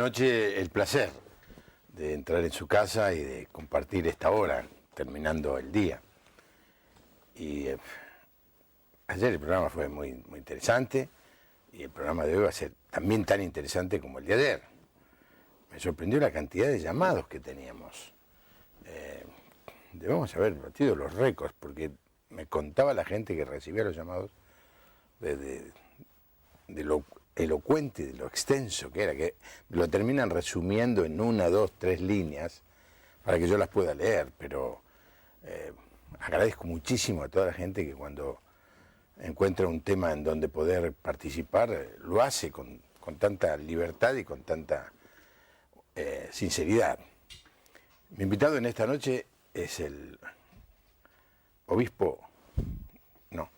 anoche el placer de entrar en su casa y de compartir esta hora, terminando el día. Y ayer el programa fue muy interesante y el programa de hoy va a ser también tan interesante como el de ayer. Me sorprendió la cantidad de llamados que teníamos. Debemos haber batido los récords, porque me contaba la gente que recibía los llamados de lo elocuente, de lo extenso que era, que lo terminan resumiendo en 1, 2, 3 líneas para que yo las pueda leer, pero agradezco muchísimo a toda la gente que cuando encuentra un tema en donde poder participar, lo hace con tanta libertad y con tanta sinceridad. Mi invitado en esta noche es el obispo, no,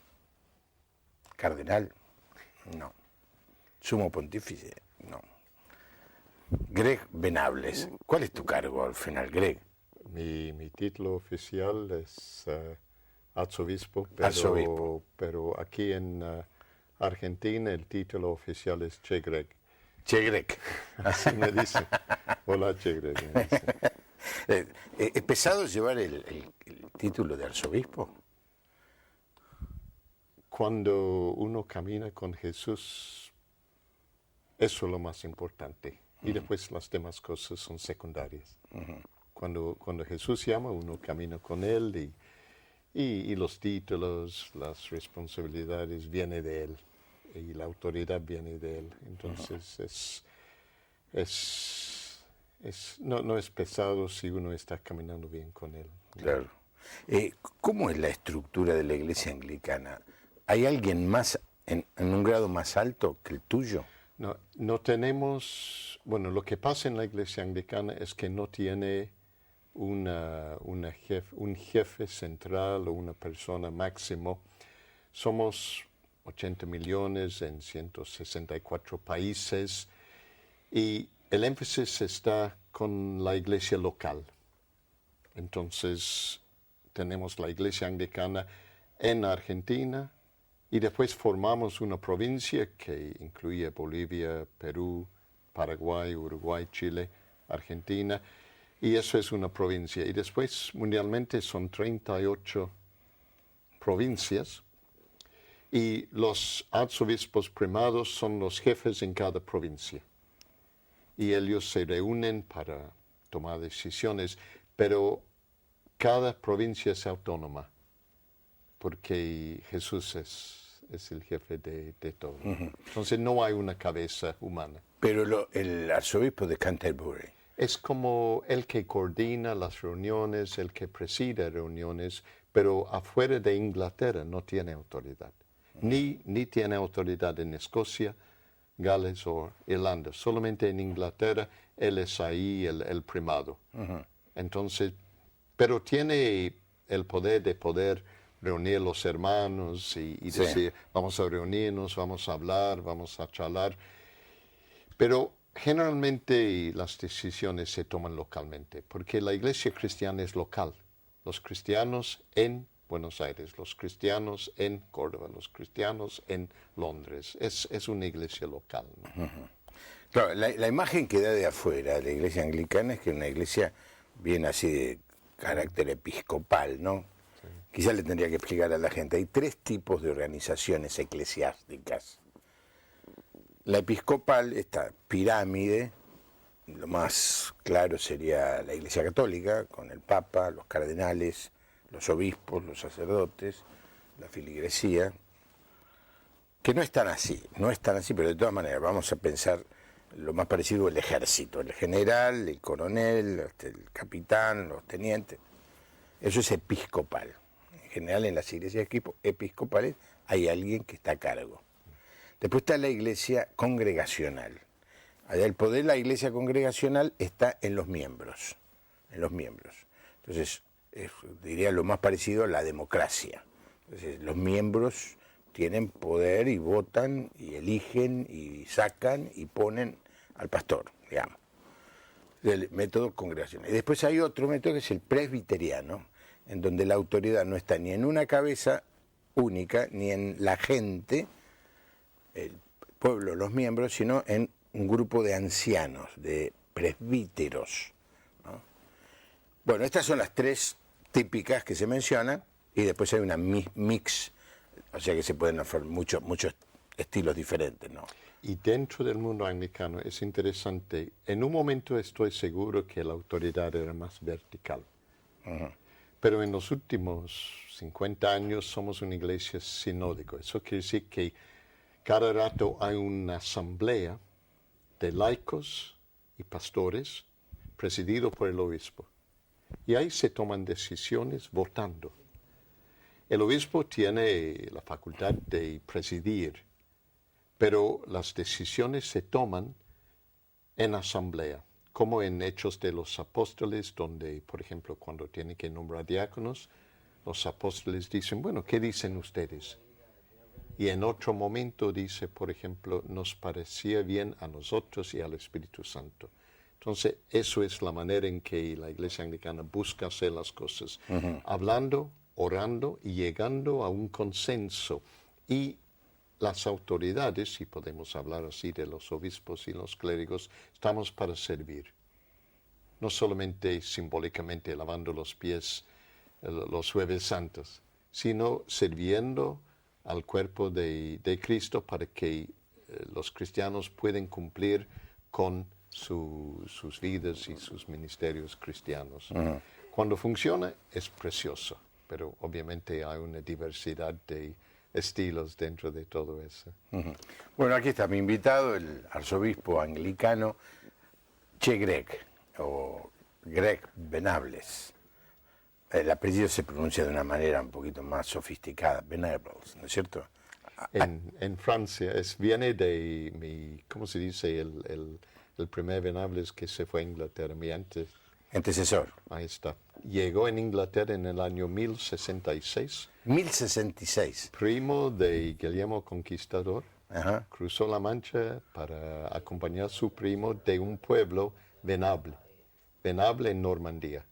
cardenal, no, sumo pontífice, no, Greg Venables. ¿Cuál es tu cargo al final, Greg? Mi título oficial es arzobispo, pero aquí en Argentina el título oficial es Che Greg. Che Greg. Así me dicen. Hola, Che Greg. Me dicen. ¿Es pesado llevar el título de arzobispo? Cuando uno camina con Jesús, eso es lo más importante. Y después las demás cosas son secundarias. Cuando Jesús llama, uno camina con Él y los títulos, las responsabilidades vienen de Él y la autoridad viene de Él. Entonces no es pesado si uno está caminando bien con Él. Claro. ¿Cómo es la estructura de la iglesia anglicana? ¿Hay alguien más en un grado más alto que el tuyo? No tenemos, bueno, lo que pasa en la iglesia anglicana es que no tiene un jefe central o una persona máximo. Somos 80 millones en 164 países y el énfasis está con la iglesia local. Entonces tenemos la iglesia anglicana en Argentina y después formamos una provincia que incluye Bolivia, Perú, Paraguay, Uruguay, Chile, Argentina. Y eso es una provincia. Y después, mundialmente, son 38 provincias. Y los arzobispos primados son los jefes en cada provincia. Y ellos se reúnen para tomar decisiones. Pero cada provincia es autónoma. Porque Jesús es el jefe de todo. Entonces no hay una cabeza humana. Pero el arzobispo de Canterbury es como el que coordina las reuniones, el que preside reuniones, pero afuera de Inglaterra no tiene autoridad. Ni tiene autoridad en Escocia, Gales o Irlanda. Solamente en Inglaterra él es ahí el primado. Entonces, pero tiene el poder de poder reunir los hermanos y decir, vamos a reunirnos, vamos a hablar, vamos a charlar. Pero generalmente las decisiones se toman localmente, porque la iglesia cristiana es local. Los cristianos en Buenos Aires, los cristianos en Córdoba, los cristianos en Londres. Es una iglesia local, ¿no? Claro, la imagen que da de afuera de la iglesia anglicana es que es una iglesia bien así de carácter episcopal, ¿no? Sí. Quizás le tendría que explicar a la gente. Hay 3 tipos de organizaciones eclesiásticas. La episcopal, esta pirámide, lo más claro sería la Iglesia Católica, con el Papa, los cardenales, los obispos, los sacerdotes, la feligresía, que no están así, pero de todas maneras vamos a pensar lo más parecido al ejército, el general, el coronel, el capitán, los tenientes, eso es episcopal. En general en las iglesias episcopales hay alguien que está a cargo. Después está la iglesia congregacional. Allá el poder de la iglesia congregacional está en los miembros. Entonces, diría lo más parecido a la democracia. Entonces, los miembros tienen poder y votan y eligen y sacan y ponen al pastor, digamos. El método congregacional. Y después hay otro método que es el presbiteriano, en donde la autoridad no está ni en una cabeza única, ni en la gente, el pueblo, los miembros, sino en un grupo de ancianos, de presbíteros, ¿no? Bueno, estas son las tres típicas que se mencionan, y después hay una mix, o sea que se pueden hacer muchos estilos diferentes, ¿no? Y dentro del mundo anglicano es interesante, en un momento estoy seguro que la autoridad era más vertical, pero en los últimos 50 años somos una iglesia sinódica. Eso quiere decir que cada rato hay una asamblea de laicos y pastores presidido por el obispo. Y ahí se toman decisiones votando. El obispo tiene la facultad de presidir, pero las decisiones se toman en asamblea, como en Hechos de los Apóstoles, donde, por ejemplo, cuando tienen que nombrar diáconos, los apóstoles dicen, bueno, ¿qué dicen ustedes? Y en otro momento dice, por ejemplo, nos parecía bien a nosotros y al Espíritu Santo. Entonces, eso es la manera en que la Iglesia Anglicana busca hacer las cosas, hablando, orando y llegando a un consenso. Y las autoridades, si podemos hablar así de los obispos y los clérigos, estamos para servir. No solamente simbólicamente lavando los pies los jueves santos, sino sirviendo al cuerpo de Cristo para que los cristianos puedan cumplir con sus vidas y sus ministerios cristianos. Cuando funciona es precioso, pero obviamente hay una diversidad de estilos dentro de todo eso. Bueno, aquí está mi invitado, el arzobispo anglicano Che Greg, o Greg Venables. El apellido se pronuncia de una manera un poquito más sofisticada, Venables, ¿no es cierto? En Francia, viene de mi, ¿cómo se dice? El primer Venables que se fue a Inglaterra, mi antecesor. Ahí está. Llegó en Inglaterra en el año 1066. 1066. Primo de Guillermo Conquistador. Ajá. Cruzó la Mancha para acompañar a su primo de un pueblo Venable. Venable en Normandía.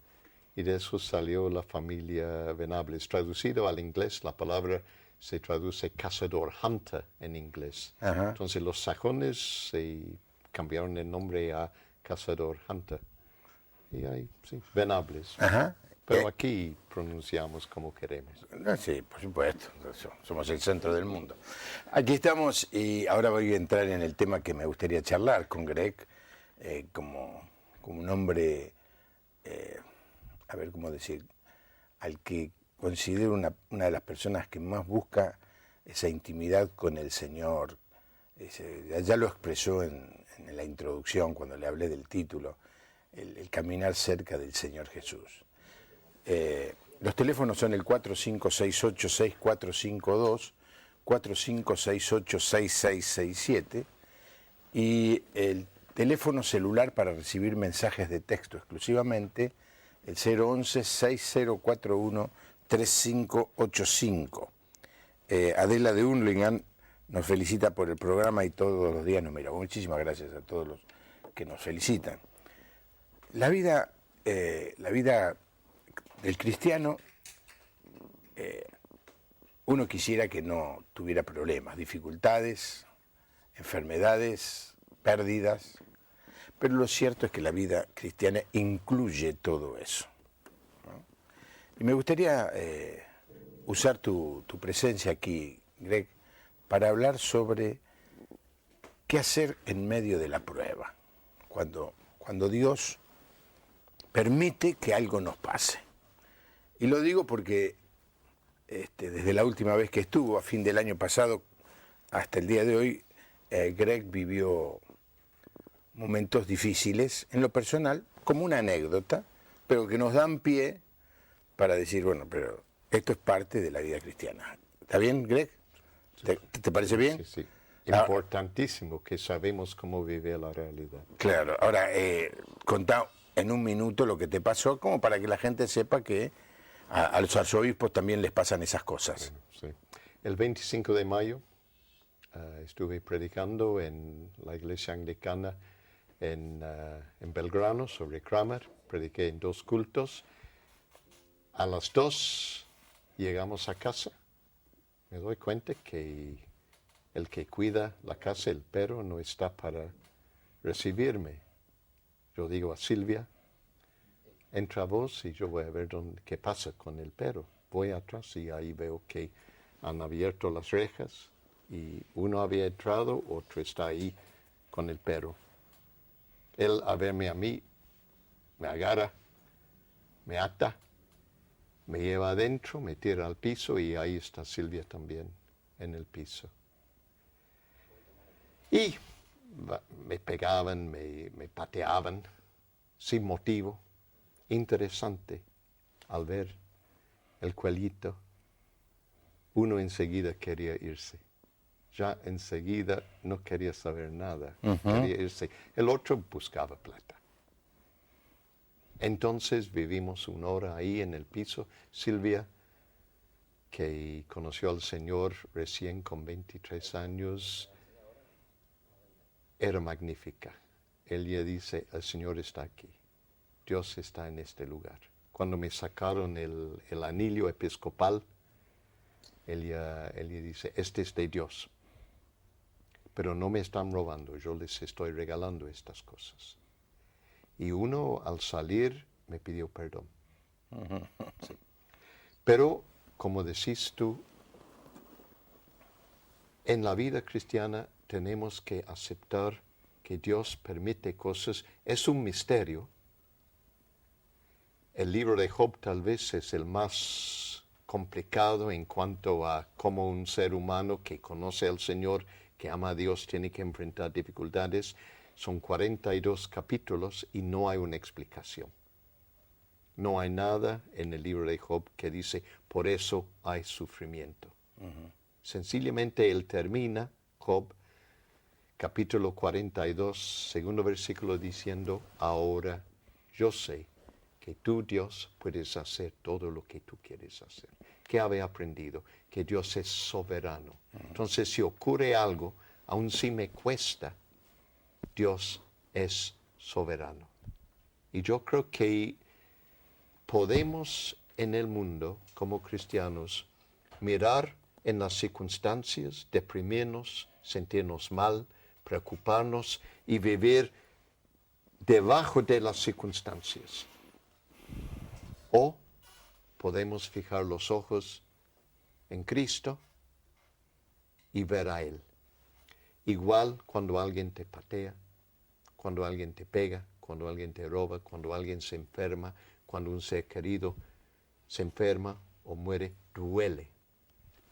Y de eso salió la familia Venables. Traducido al inglés, la palabra se traduce cazador, hunter en inglés. Ajá. Entonces los sajones se cambiaron el nombre a cazador, hunter. Y ahí, sí, Venables. Ajá. Pero aquí pronunciamos como queremos. Sí, por supuesto, somos el centro del mundo. Aquí estamos y ahora voy a entrar en el tema que me gustaría charlar con Greg, como un hombre, a ver cómo decir, al que considero una de las personas que más busca esa intimidad con el Señor. Ya lo expresó en la introducción cuando le hablé del título, el caminar cerca del Señor Jesús. Los teléfonos son el 4568-6452, 4568-6667 y el teléfono celular para recibir mensajes de texto exclusivamente, el 011-6041-3585. Adela de Unlingan nos felicita por el programa y todos los días nos mira. Muchísimas gracias a todos los que nos felicitan. La vida del cristiano, uno quisiera que no tuviera problemas, dificultades, enfermedades, pérdidas, pero lo cierto es que la vida cristiana incluye todo eso, ¿no? Y me gustaría usar tu presencia aquí, Greg, para hablar sobre qué hacer en medio de la prueba, cuando Dios permite que algo nos pase. Y lo digo porque desde la última vez que estuvo, a fin del año pasado, hasta el día de hoy, Greg vivió momentos difíciles en lo personal, como una anécdota, pero que nos dan pie para decir, bueno, pero esto es parte de la vida cristiana. ¿Está bien, Greg? ¿Te parece bien? Sí, sí. Importantísimo que sabemos cómo vive la realidad. Claro. Ahora, contá en un minuto lo que te pasó, como para que la gente sepa que a los arzobispos también les pasan esas cosas. Bueno, sí. El 25 de mayo estuve predicando en la iglesia anglicana en Belgrano sobre Cranmer. Prediqué en 2 cultos. A las 2 llegamos a casa. Me doy cuenta que el que cuida la casa, el perro, no está para recibirme. Yo digo a Silvia, entra vos y yo voy a ver qué pasa con el perro. Voy atrás y ahí veo que han abierto las rejas y uno había entrado, otro está ahí con el perro. Él, a verme a mí, me agarra, me ata, me lleva adentro, me tira al piso y ahí está Silvia también en el piso. Y me pegaban, me pateaban sin motivo. Interesante al ver el cuellito. Uno enseguida quería irse. Ya enseguida no quería saber nada, quería irse. El otro buscaba plata. Entonces vivimos 1 hora ahí en el piso. Silvia, que conoció al Señor recién con 23 años, era magnífica. Ella dice, el Señor está aquí, Dios está en este lugar. Cuando me sacaron el anillo episcopal, ella dice, este es de Dios, pero no me están robando, yo les estoy regalando estas cosas. Y uno al salir me pidió perdón. Sí. Pero, como decís tú, en la vida cristiana tenemos que aceptar que Dios permite cosas. Es un misterio. El libro de Job tal vez es el más complicado en cuanto a cómo un ser humano que conoce al Señor, que ama a Dios, tiene que enfrentar dificultades. Son 42 capítulos y no hay una explicación. No hay nada en el libro de Job que dice, por eso hay sufrimiento. Sencillamente él termina, Job, capítulo 42, segundo versículo, diciendo, ahora yo sé que tú, Dios, puedes hacer todo lo que tú quieres hacer. ¿Qué había aprendido? Que Dios es soberano. Entonces, si ocurre algo, aun si me cuesta, Dios es soberano. Y yo creo que podemos en el mundo, como cristianos, mirar en las circunstancias, deprimirnos, sentirnos mal, preocuparnos y vivir debajo de las circunstancias. O podemos fijar los ojos en Cristo y ver a Él. Igual cuando alguien te patea, cuando alguien te pega, cuando alguien te roba, cuando alguien se enferma, cuando un ser querido se enferma o muere, duele.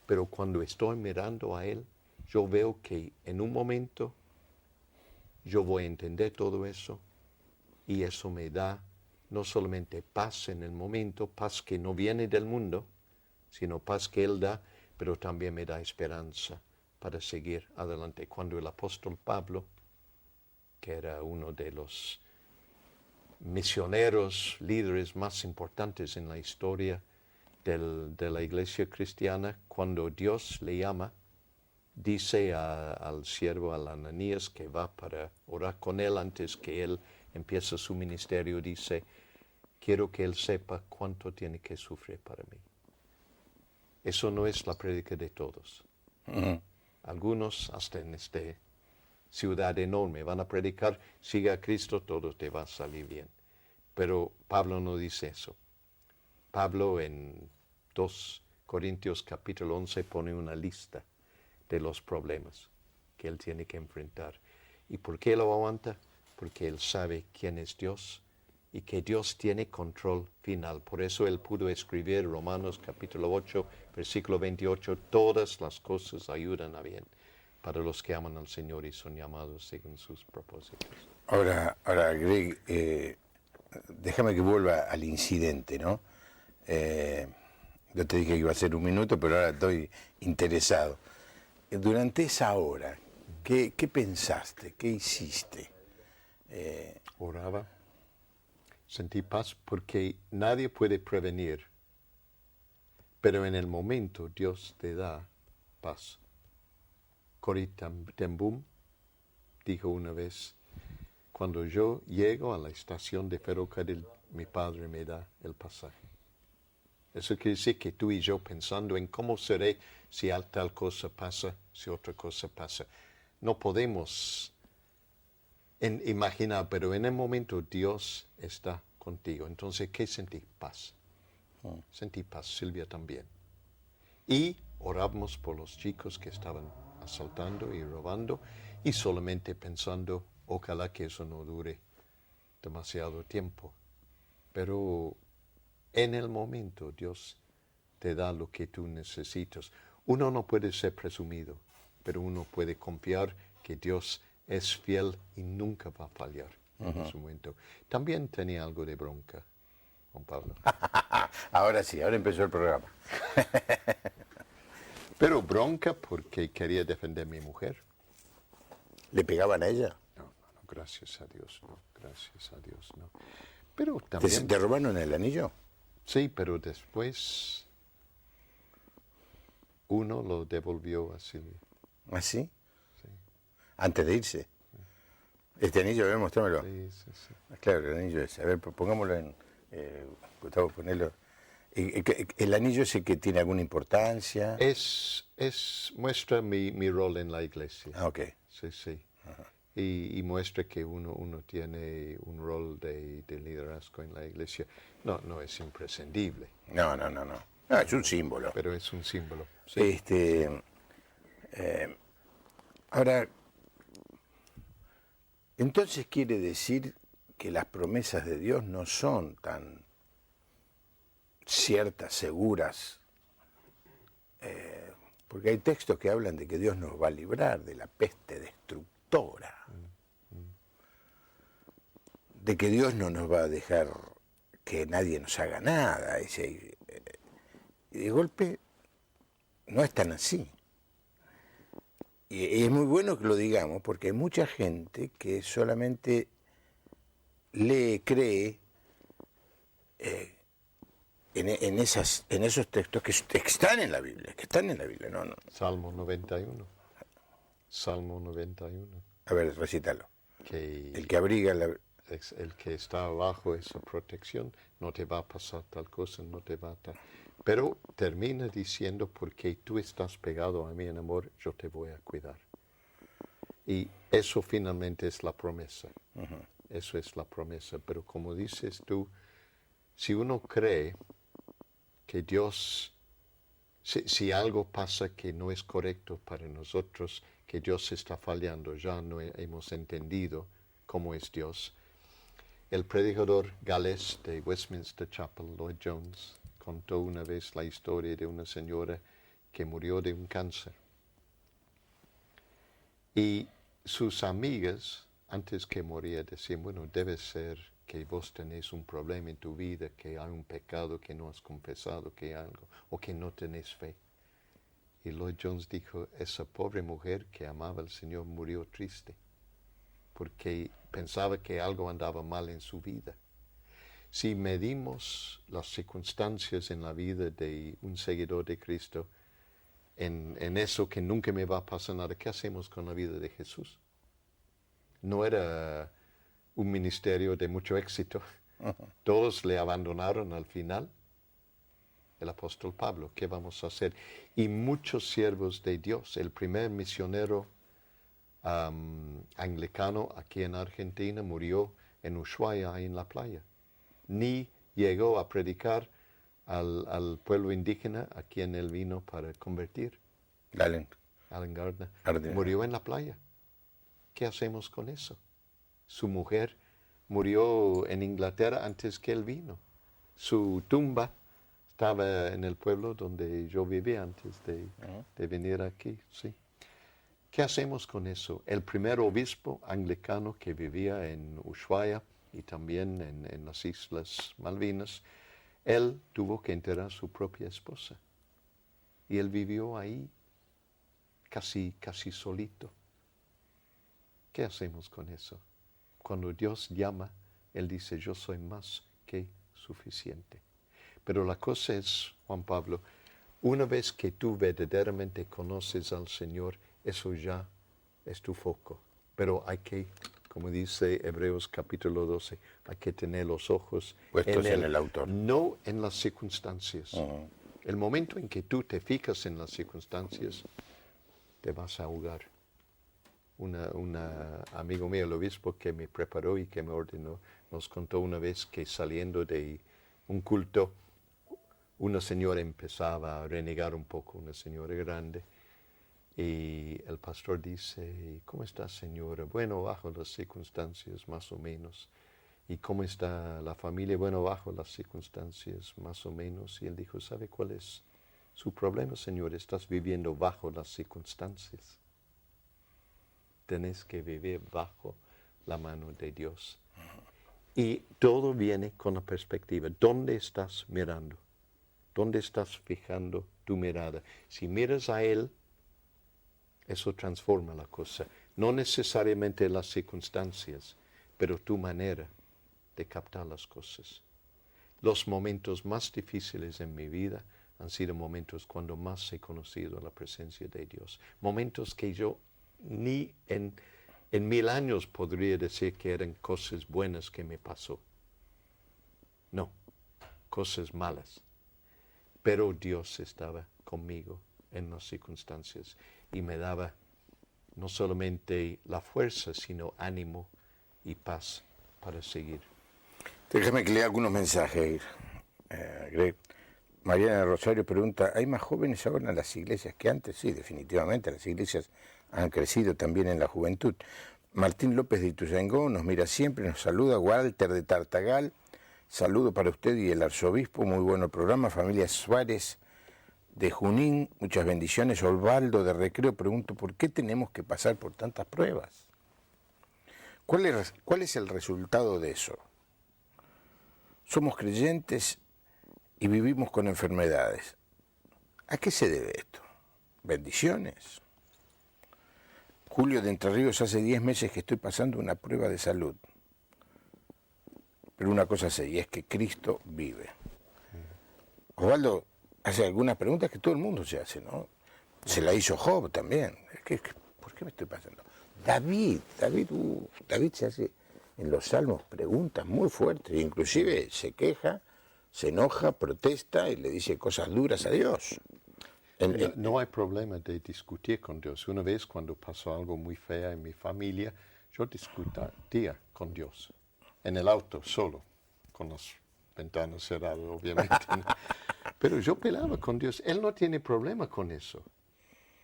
Pero cuando estoy mirando a Él, yo veo que en un momento yo voy a entender todo eso y eso me da no solamente paz en el momento, paz que no viene del mundo, sino paz que Él da, pero también me da esperanza para seguir adelante. Cuando el apóstol Pablo, que era uno de los misioneros, líderes más importantes en la historia de la iglesia cristiana, cuando Dios le llama, dice al siervo, al Ananías, que va para orar con él antes que él empiece su ministerio, dice, quiero que él sepa cuánto tiene que sufrir para mí. Eso no es la prédica de todos. Algunos, hasta en esta ciudad enorme, van a predicar, sigue a Cristo, todo te va a salir bien. Pero Pablo no dice eso. Pablo en 2 Corintios capítulo 11 pone una lista de los problemas que él tiene que enfrentar. ¿Y por qué lo aguanta? Porque él sabe quién es Dios y que Dios tiene control final. Por eso él pudo escribir Romanos capítulo 8, versículo 28, todas las cosas ayudan a bien para los que aman al Señor y son llamados según sus propósitos. Ahora Greg, déjame que vuelva al incidente, ¿no? Yo te dije que iba a ser 1 minuto, pero ahora estoy interesado. Durante esa hora, ¿qué pensaste? ¿Qué hiciste? Oraba, sentí paz porque nadie puede prevenir, pero en el momento Dios te da paz. Corrie ten Boom dijo una vez, cuando yo llego a la estación de ferrocarril, mi padre me da el pasaje. Eso quiere decir que tú y yo pensando en cómo seré si tal cosa pasa, si otra cosa pasa, no podemos Imagina, pero en el momento Dios está contigo. Entonces, ¿qué sentí? Paz. Sentí paz, Silvia también. Y oramos por los chicos que estaban asaltando y robando y solamente pensando, ojalá que eso no dure demasiado tiempo. Pero en el momento Dios te da lo que tú necesitas. Uno no puede ser presumido, pero uno puede confiar que Dios es fiel y nunca va a fallar en ese momento. También tenía algo de bronca, Juan Pablo. Ahora sí, ahora empezó el programa. Pero bronca porque quería defender a mi mujer. ¿Le pegaban a ella? No, gracias a Dios, no, gracias a Dios, no. Pero también... ¿Te robaron el anillo? Sí, pero después uno lo devolvió a Silvia. ¿Ah, sí? Sí. Antes de irse. Este anillo, a ver, mostrámelo. Sí. Claro, el anillo ese. A ver, pongámoslo en... Gustavo, ponelo. ¿El anillo ese que tiene alguna importancia? Muestra mi rol en la iglesia. Ah, ok. Sí. Y muestra que uno tiene un rol de liderazgo en la iglesia. No es imprescindible. No, es un símbolo. Pero es un símbolo. Sí. Ahora, entonces quiere decir que las promesas de Dios no son tan ciertas, seguras, porque hay textos que hablan de que Dios nos va a librar de la peste destructora, de que Dios no nos va a dejar que nadie nos haga nada, y de golpe no es tan así. Y es muy bueno que lo digamos, porque hay mucha gente que solamente cree en esos textos que están en la Biblia, no. Salmo 91. Salmo 91. A ver, recítalo. Que el que abriga el que está bajo esa protección, no te va a pasar tal cosa, no te va a... Pero termina diciendo, porque tú estás pegado a mí en amor, yo te voy a cuidar. Y eso finalmente es la promesa. Eso es la promesa. Pero como dices tú, si uno cree que Dios, si algo pasa que no es correcto para nosotros, que Dios está fallando, ya no hemos entendido cómo es Dios. El predicador galés de Westminster Chapel, Lloyd Jones, contó una vez la historia de una señora que murió de un cáncer. Y sus amigas, antes que moría, decían, bueno, debe ser que vos tenés un problema en tu vida, que hay un pecado que no has confesado, que hay algo, o que no tenés fe. Y Lloyd Jones dijo, esa pobre mujer que amaba al Señor murió triste, porque pensaba que algo andaba mal en su vida. Si medimos las circunstancias en la vida de un seguidor de Cristo, en eso que nunca me va a pasar nada, ¿qué hacemos con la vida de Jesús? No era un ministerio de mucho éxito. Todos le abandonaron al final. El apóstol Pablo, ¿qué vamos a hacer? Y muchos siervos de Dios. El primer misionero anglicano aquí en Argentina murió en Ushuaia, ahí en la playa. Ni llegó a predicar al pueblo indígena a quien él vino para convertir. Allen Gardner. Murió en la playa. ¿Qué hacemos con eso? Su mujer murió en Inglaterra antes que él vino. Su tumba estaba en el pueblo donde yo vivía antes de venir aquí. Sí. ¿Qué hacemos con eso? El primer obispo anglicano que vivía en Ushuaia y también en las Islas Malvinas, él tuvo que enterrar a su propia esposa. Y él vivió ahí casi solito. ¿Qué hacemos con eso? Cuando Dios llama, Él dice, yo soy más que suficiente. Pero la cosa es, Juan Pablo, una vez que tú verdaderamente conoces al Señor, eso ya es tu foco. Pero hay que, como dice Hebreos capítulo 12, hay que tener los ojos puestos en el autor. No en las circunstancias. El momento en que tú te fijas en las circunstancias, te vas a ahogar. un amigo mío, el obispo que me preparó y que me ordenó, nos contó una vez que saliendo de un culto, una señora empezaba a renegar un poco, una señora grande, y el pastor dice, ¿cómo está, señora? Bueno, bajo las circunstancias, más o menos. ¿Y cómo está la familia? Bueno, bajo las circunstancias, más o menos. Y él dijo, ¿sabe cuál es su problema, señor? Estás viviendo bajo las circunstancias. Tenés que vivir bajo la mano de Dios. Y todo viene con la perspectiva. ¿Dónde estás mirando? ¿Dónde estás fijando tu mirada? Si miras a Él, eso transforma la cosa. No necesariamente las circunstancias, pero tu manera de captar las cosas. Los momentos más difíciles en mi vida han sido momentos cuando más he conocido la presencia de Dios. Momentos que yo ni en 1000 años podría decir que eran cosas buenas que me pasó. No, cosas malas. Pero Dios estaba conmigo en las circunstancias y me daba no solamente la fuerza, sino ánimo y paz para seguir. Déjame que lea algunos mensajes, Greg. Mariana de Rosario pregunta, ¿hay más jóvenes ahora en las iglesias que antes? Sí, definitivamente, las iglesias han crecido también en la juventud. Martín López de Ituzaingó nos mira siempre, nos saluda. Walter de Tartagal, saludo para usted y el arzobispo, muy bueno el programa. Familia Suárez de Junín, muchas bendiciones. Osvaldo de Recreo, pregunto, ¿por qué tenemos que pasar por tantas pruebas? ¿Cuál es el resultado de eso? Somos creyentes y vivimos con enfermedades. ¿A qué se debe esto? Bendiciones. Julio de Entre Ríos, hace 10 meses que estoy pasando una prueba de salud. Pero una cosa sé, y es que Cristo vive. Osvaldo hace algunas preguntas que todo el mundo se hace, ¿no? Se la hizo Job también. ¿Por qué me estoy pasando? David se hace en los Salmos preguntas muy fuertes, inclusive se queja, se enoja, protesta y le dice cosas duras a Dios. No hay problema de discutir con Dios. Una vez cuando pasó algo muy feo en mi familia, yo discutía con Dios, en el auto, solo, con las ventanas cerradas, obviamente. Pero yo peleaba con Dios. Él no tiene problema con eso.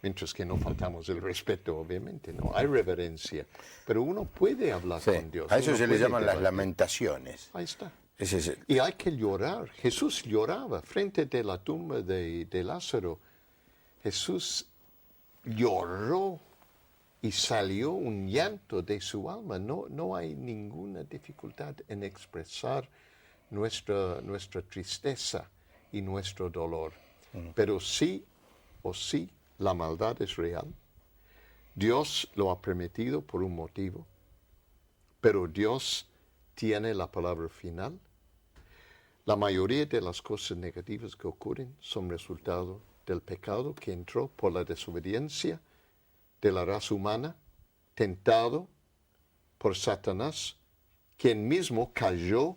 Mientras que no faltamos el respeto, obviamente, no hay reverencia. Pero uno puede hablar con Dios. A eso se le llaman las lamentaciones. Ahí está. Ese es Y hay que llorar. Jesús lloraba frente de la tumba de Lázaro. Jesús lloró y salió un llanto de su alma. No hay ninguna dificultad en expresar nuestra tristeza y nuestro dolor. Pero sí o sí, la maldad es real. Dios lo ha permitido por un motivo, pero Dios tiene la palabra final. La mayoría de las cosas negativas que ocurren son resultado del pecado que entró por la desobediencia de la raza humana, tentado por Satanás, quien mismo cayó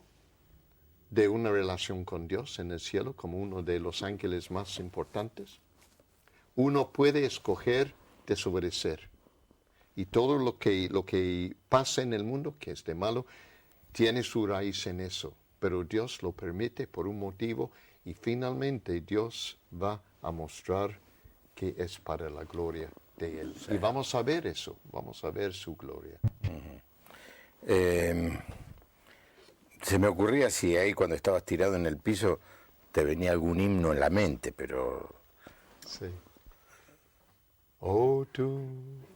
de una relación con Dios en el cielo como uno de los ángeles más importantes. Uno puede escoger desobedecer. Y todo lo que pasa en el mundo, que es de malo, tiene su raíz en eso. Pero Dios lo permite por un motivo y finalmente Dios va a mostrar que es para la gloria de Él. Sí. Y vamos a ver eso, vamos a ver su gloria. Se me ocurría si ahí cuando estabas tirado en el piso te venía algún himno en la mente, pero... Sí. Oh, tu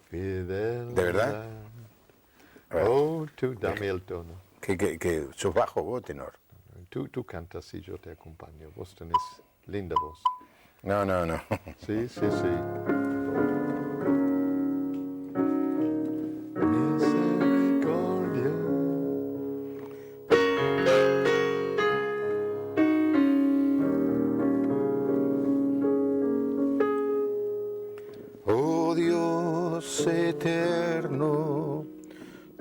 fidelidad. ¿De verdad? Oh, tú, dame el tono. Que sos bajo vos, tenor. Tú cantas y yo te acompaño. Vos tenés linda voz. No. Sí. Eterno,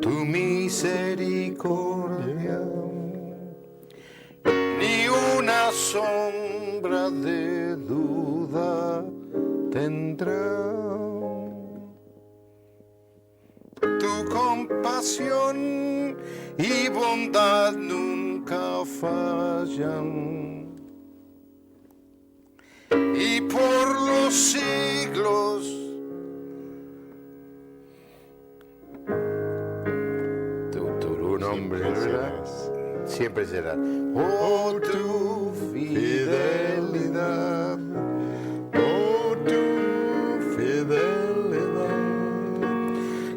tu misericordia, ni una sombra de duda tendrá. tu compasión y bondad nunca fallan. Y por los siglos tu nombre, ¿verdad? Siempre será. Oh, tu fidelidad. Oh, tu fidelidad.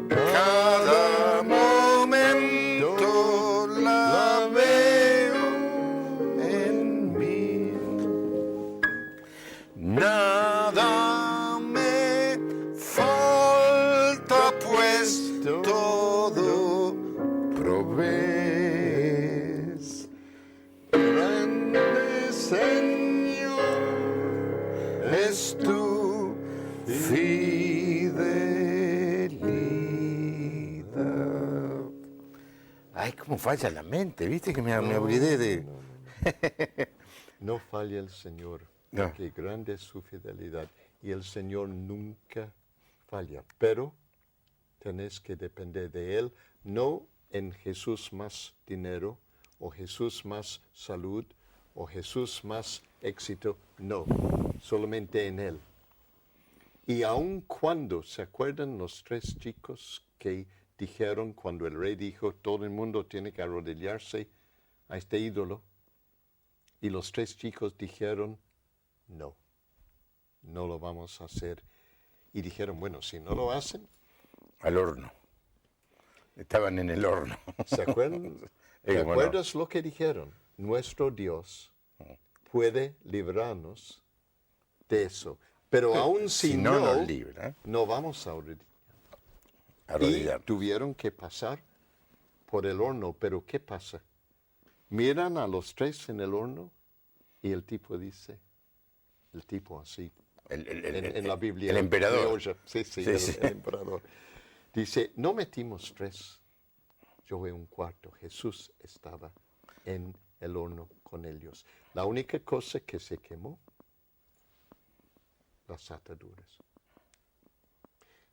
Cada momento la veo en mí. Nada me falta, pues todo provees. Grande Señor Es tu fidelidad. Ay, cómo falla la mente, ¿viste? Que me olvidé de... No falla el Señor, No. porque grande es su fidelidad y el Señor nunca falla. Pero tenés que depender de Él, no en Jesús más dinero, o Jesús más salud, o Jesús más éxito, no, solamente en Él. Y aun cuando, ¿se acuerdan los tres chicos que dijeron cuando el rey dijo, todo el mundo tiene que arrodillarse a este ídolo? Y los tres chicos dijeron, no, no lo vamos a hacer. Y dijeron, bueno, si no lo hacen, Al horno. Estaban en el horno. ¿se acuerdan? ¿Te Bueno. acuerdas lo que dijeron? Nuestro Dios puede librarnos de eso. Pero aún si no no, nos libra, no vamos a arrodillar. Y arrodillarnos. tuvieron que pasar por el horno. Pero ¿qué pasa? Miran a los tres en el horno y el tipo dice, el tipo así, en la Biblia. El emperador. de hoy, sí, Sí, el sí. emperador. Dice, no metimos tres, yo en un cuarto. Jesús estaba en el horno con ellos. La única cosa que se quemó, las ataduras.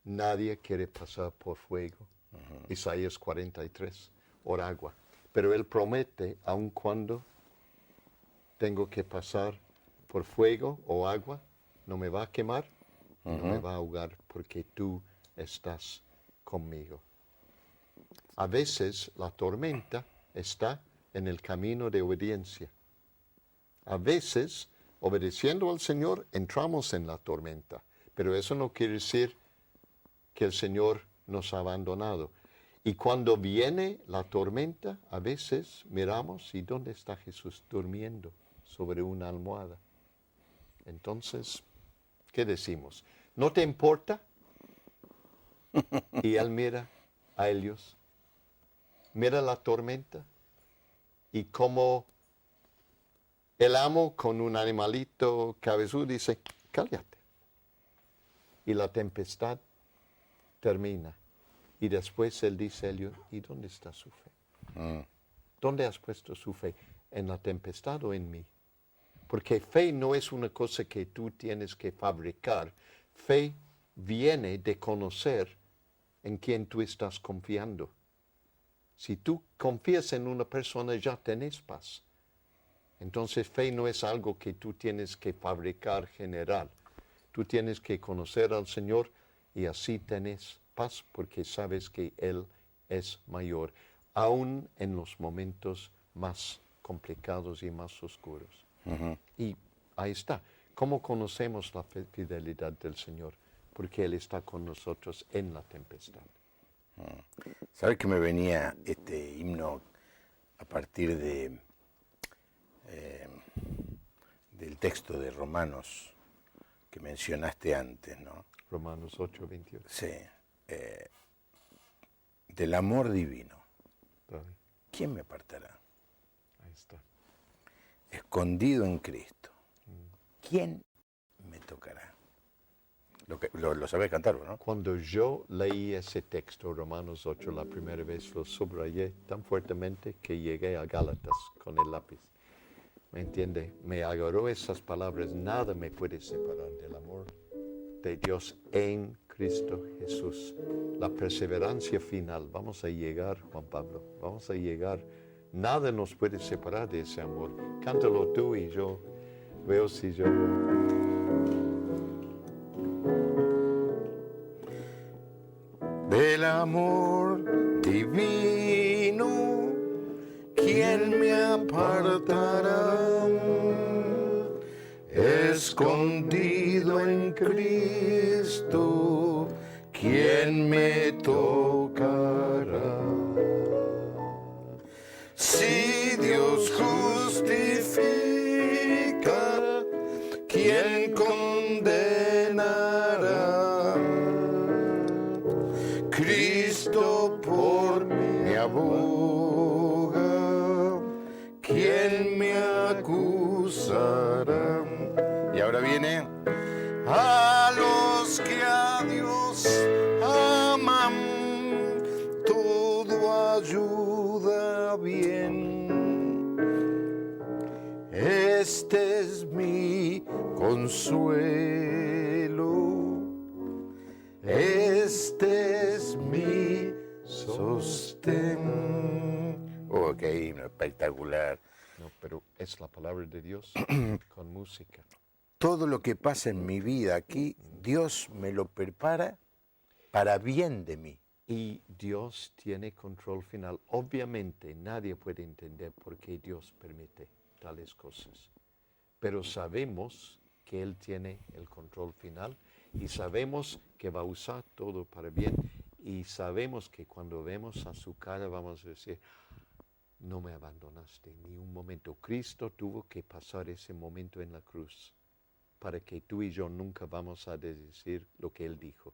Nadie quiere pasar por fuego. Isaías 43, por agua. Pero Él promete, aun cuando tengo que pasar por fuego o agua, no me va a quemar, no me va a ahogar, porque tú estás conmigo. A veces la tormenta está en el camino de obediencia. A veces, obedeciendo al Señor, entramos en la tormenta. Pero eso no quiere decir que el Señor nos ha abandonado. Y cuando viene la tormenta, a veces miramos y ¿dónde está Jesús? Durmiendo sobre una almohada. Entonces, ¿qué decimos? ¿No te importa? Y Él mira a ellos, mira la tormenta y como el amo con un animalito cabezudo dice, cállate. Y la tempestad termina. Y después Él dice a ellos, ¿y dónde está su fe? ¿Dónde has puesto su fe? ¿En la tempestad o en mí? Porque fe no es una cosa que tú tienes que fabricar. Fe viene de conocer en quien tú estás confiando. Si tú confías en una persona, ya tenés paz. Entonces, fe no es algo que tú tienes que fabricar general. Tú tienes que conocer al Señor y así tenés paz porque sabes que Él es mayor, aún en los momentos más complicados y más oscuros. Y ahí está. ¿Cómo conocemos la fidelidad del Señor? Porque Él está con nosotros en la tempestad. ¿Sabes que me venía este himno a partir de del texto de Romanos que mencionaste antes, ¿no? Romanos 8, 28. Sí. Del amor divino. Dale, ¿Quién me apartará? ahí está. Escondido en Cristo. ¿Quién me tocará? Lo sabés cantar, ¿no? Cuando yo leí ese texto, Romanos 8, la primera vez lo subrayé tan fuertemente que llegué a Gálatas con el lápiz. ¿Me entiende? Me agarró esas palabras. Nada me puede separar del amor de Dios en Cristo Jesús. La perseverancia final. Vamos a llegar, Juan Pablo, vamos a llegar. Nada nos puede separar de ese amor. Cántalo tú y yo veo si yo... Del amor divino, ¿quién me apartará? Escondido en Cristo, ¿quién me tocará? Si Dios justifica, ¿quién condenará? Cristo por mí aboga, ¿quién me acusará? Y ahora viene a los que a Dios aman, todo ayuda bien. Este es mi consuelo, este es mi sostén. Oh, qué himno espectacular. No, pero es la palabra de Dios con música. Todo lo que pasa en mi vida aquí, Dios me lo prepara para bien de mí. Y Dios tiene control final. Obviamente nadie puede entender por qué Dios permite tales cosas. Pero sabemos que Él tiene el control final y sabemos que va a usar todo para bien. Y sabemos que cuando vemos a su cara vamos a decir, no me abandonaste ni un momento. Cristo tuvo que pasar ese momento en la cruz para que tú y yo nunca vamos a decir lo que Él dijo.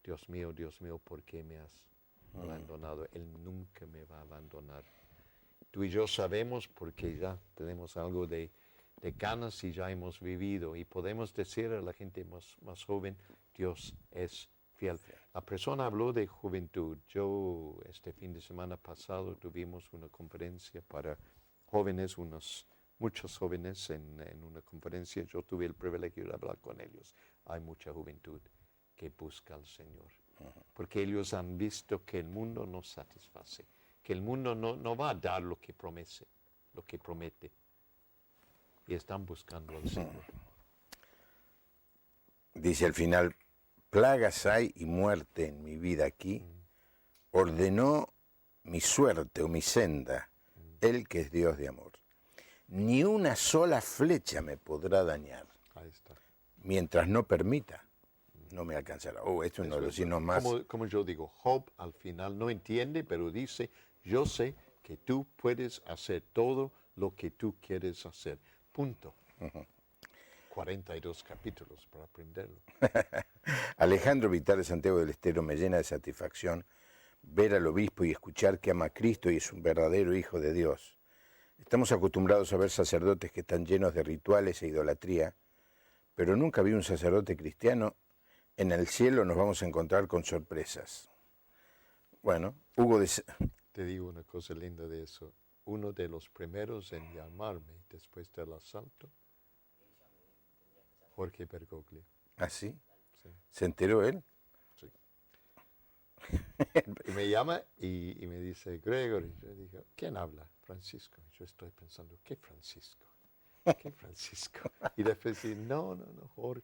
Dios mío, ¿por qué me has abandonado? Él nunca me va a abandonar. Tú y yo sabemos porque ya tenemos algo de ganas y ya hemos vivido y podemos decir a la gente más joven, Dios es fiel. La persona habló de juventud. Yo este fin de semana pasado tuvimos una conferencia para jóvenes, muchos jóvenes en una conferencia. Yo tuve el privilegio de hablar con ellos. Hay mucha juventud que busca al Señor, porque ellos han visto que el mundo no satisface, que el mundo no va a dar lo que promete, y están buscando al Señor. Dice al final, plagas hay y muerte en mi vida aquí, ordenó mi suerte o mi senda, Él que es Dios de amor. Ni una sola flecha me podrá dañar. Ahí está. Mientras no permita, no me alcanzará. Oh, esto es uno de los signos más... Como yo digo, Job al final no entiende, pero dice, yo sé que tú puedes hacer todo lo que tú quieres hacer. Punto. 42 capítulos para aprenderlo. Alejandro Vital de Santiago del Estero, me llena de satisfacción ver al obispo y escuchar que ama a Cristo y es un verdadero hijo de Dios. Estamos acostumbrados a ver sacerdotes que están llenos de rituales e idolatría, pero nunca vi un sacerdote cristiano. En el cielo nos vamos a encontrar con sorpresas. Bueno, Hugo de... Te digo una cosa linda de eso. Uno de los primeros en llamarme después del asalto, Jorge Bergoglio. ¿Ah, sí? Sí. ¿Se enteró él? Sí. Y me llama y me dice, Gregory. Yo digo, ¿quién habla? Francisco. Yo estoy pensando, ¿qué Francisco? ¿Qué Francisco? Y después dice, no, Jorge.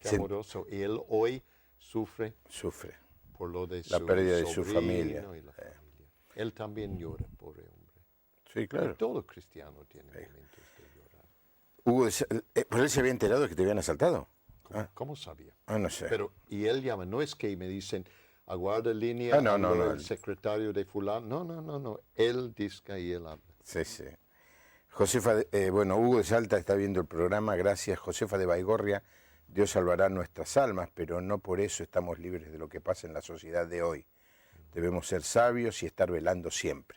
Qué amoroso. Y él hoy sufre por lo de la pérdida de su familia. Y la familia. Él también llora, pobre hombre. Sí, claro. Y todo cristiano tiene momentos de llorar. Hugo, ¿pero él se había enterado de que te habían asaltado? ¿Cómo sabía? No sé. Y él llama, no es que me dicen, aguarda línea, el secretario de fulano. No. Él disca y él habla. Sí. Josefa, Hugo de Salta está viendo el programa, gracias. Josefa de Baigorria, Dios salvará nuestras almas, pero no por eso estamos libres de lo que pasa en la sociedad de hoy. Debemos ser sabios y estar velando siempre.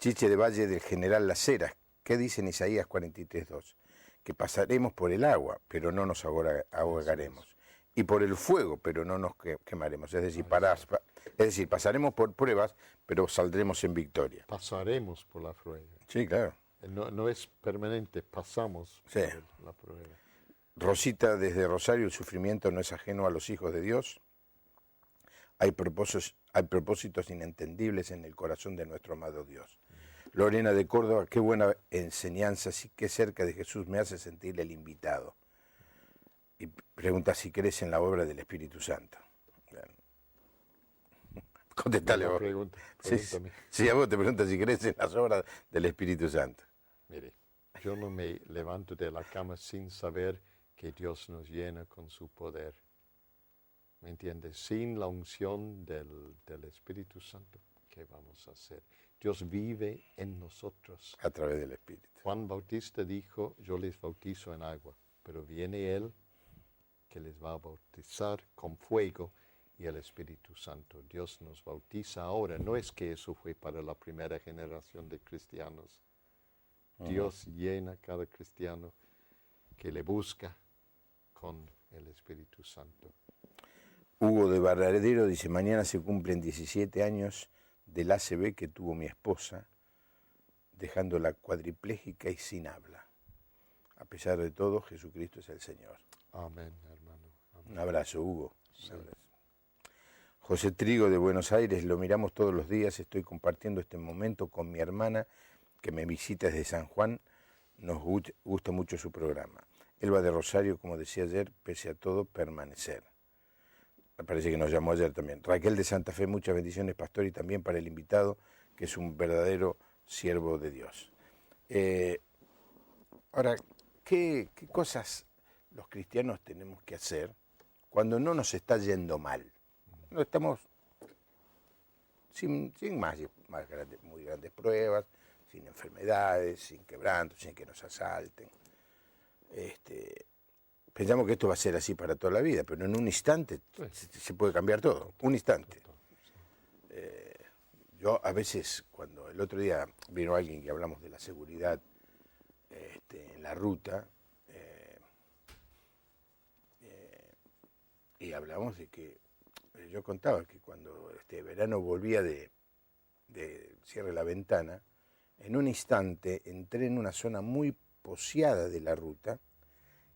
Chiche de Valle del General Las Heras, ¿qué dice en Isaías 43:2? Que pasaremos por el agua, pero no nos ahogaremos. Y por el fuego, pero no nos quemaremos. Es decir, pasaremos por pruebas, pero saldremos en victoria. Pasaremos por la prueba. Sí, claro. No es permanente, pasamos por la prueba. Rosita desde Rosario, el sufrimiento no es ajeno a los hijos de Dios. Hay propósitos inentendibles en el corazón de nuestro amado Dios. Lorena de Córdoba, qué buena enseñanza, sí que cerca de Jesús me hace sentir el invitado. Y pregunta si crees en la obra del Espíritu Santo. Bueno. Contestale vos. Pregúntame. Sí, a vos te preguntas si crees en las obras del Espíritu Santo. Mire, yo no me levanto de la cama sin saber que Dios nos llena con su poder. ¿Me entiendes? Sin la unción del Espíritu Santo, ¿qué vamos a hacer? Dios vive en nosotros. A través del Espíritu. Juan Bautista dijo, yo les bautizo en agua, pero viene Él que les va a bautizar con fuego y el Espíritu Santo. Dios nos bautiza ahora. No es que eso fue para la primera generación de cristianos. Dios llena a cada cristiano que le busca con el Espíritu Santo. Hugo de Barradero dice, mañana se cumplen 17 años del ACV que tuvo mi esposa, dejándola cuadriplégica y sin habla. A pesar de todo, Jesucristo es el Señor. Amén, hermano. Amén. Un abrazo, Hugo. Sí. Un abrazo. José Trigo de Buenos Aires, lo miramos todos los días, estoy compartiendo este momento con mi hermana que me visita desde San Juan, nos gusta mucho su programa. Elba de Rosario, como decía ayer, pese a todo, permanecer. Me parece que nos llamó ayer también. Raquel de Santa Fe, muchas bendiciones, pastor, y también para el invitado, que es un verdadero siervo de Dios. Ahora, ¿qué cosas los cristianos tenemos que hacer cuando no nos está yendo mal? No estamos sin muy grandes pruebas, sin enfermedades, sin quebrantos, sin que nos asalten. Pensamos que esto va a ser así para toda la vida, pero en un instante se puede cambiar todo, un instante. Yo a veces, cuando el otro día vino alguien que hablamos de la seguridad en la ruta, y hablamos de que, yo contaba que cuando este verano volvía de cierre la ventana, en un instante entré en una zona muy poseada de la ruta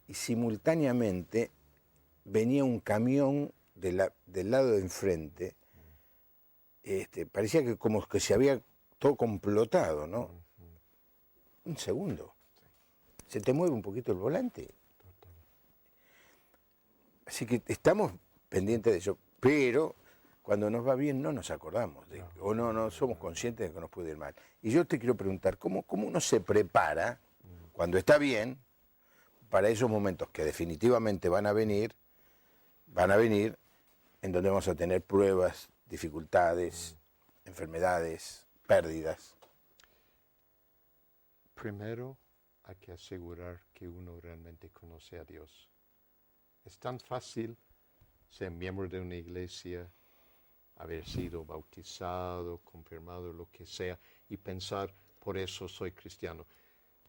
y simultáneamente venía un camión del lado de enfrente. Parecía que como que se había todo complotado, ¿no? Un segundo. Se te mueve un poquito el volante. Así que estamos pendientes de eso, pero cuando nos va bien no nos acordamos, o no somos conscientes de que nos puede ir mal. Y yo te quiero preguntar, ¿cómo uno se prepara cuando está bien para esos momentos que definitivamente van a venir, en donde vamos a tener pruebas, dificultades, enfermedades, pérdidas? Primero hay que asegurar que uno realmente conoce a Dios. Es tan fácil ser miembro de una iglesia, haber sido bautizado, confirmado, lo que sea, y pensar, por eso soy cristiano.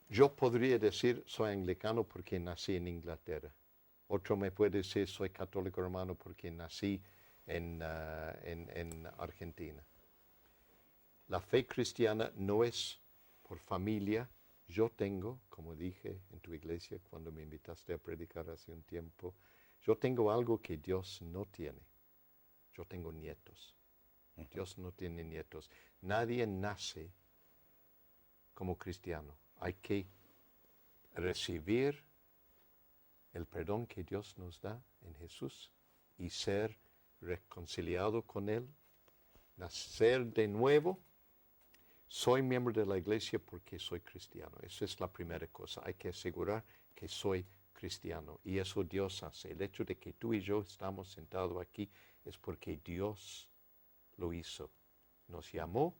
Yo podría decir, soy anglicano porque nací en Inglaterra. Otro me puede decir, soy católico romano porque nací en Argentina. La fe cristiana no es por familia. Yo tengo, como dije en tu iglesia cuando me invitaste a predicar hace un tiempo, yo tengo algo que Dios no tiene. Yo tengo nietos. Dios no tiene nietos. Nadie nace como cristiano. Hay que recibir el perdón que Dios nos da en Jesús y ser reconciliado con Él, nacer de nuevo. Soy miembro de la iglesia porque soy cristiano. Esa es la primera cosa. Hay que asegurar que soy cristiano. Y eso Dios hace. El hecho de que tú y yo estamos sentados aquí es porque Dios lo hizo. Nos llamó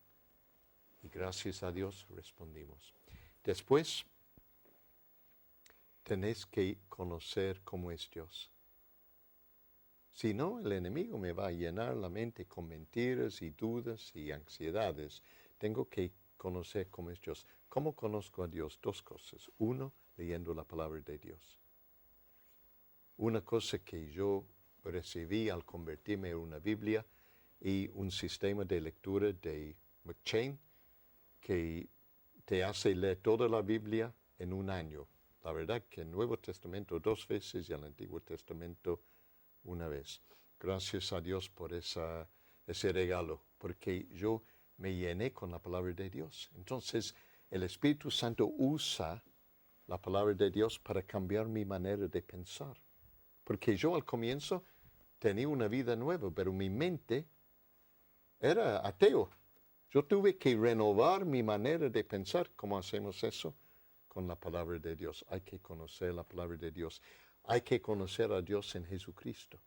y gracias a Dios respondimos. Después, tenés que conocer cómo es Dios. Si no, el enemigo me va a llenar la mente con mentiras y dudas y ansiedades. Tengo que conocer cómo es Dios. ¿Cómo conozco a Dios? Dos cosas. Uno, leyendo la palabra de Dios. Una cosa que yo recibí al convertirme en una Biblia y un sistema de lectura de McChain que te hace leer toda la Biblia en un año. la verdad que el Nuevo Testamento 2 veces y el Antiguo Testamento 1 vez. Gracias a Dios por ese regalo, porque yo me llené con la palabra de Dios. Entonces, el Espíritu Santo usa la palabra de Dios para cambiar mi manera de pensar. Porque yo al comienzo tenía una vida nueva, pero mi mente era ateo. Yo tuve que renovar mi manera de pensar. ¿Cómo hacemos eso? Con la palabra de Dios. Hay que conocer la palabra de Dios. Hay que conocer a Dios en Jesucristo.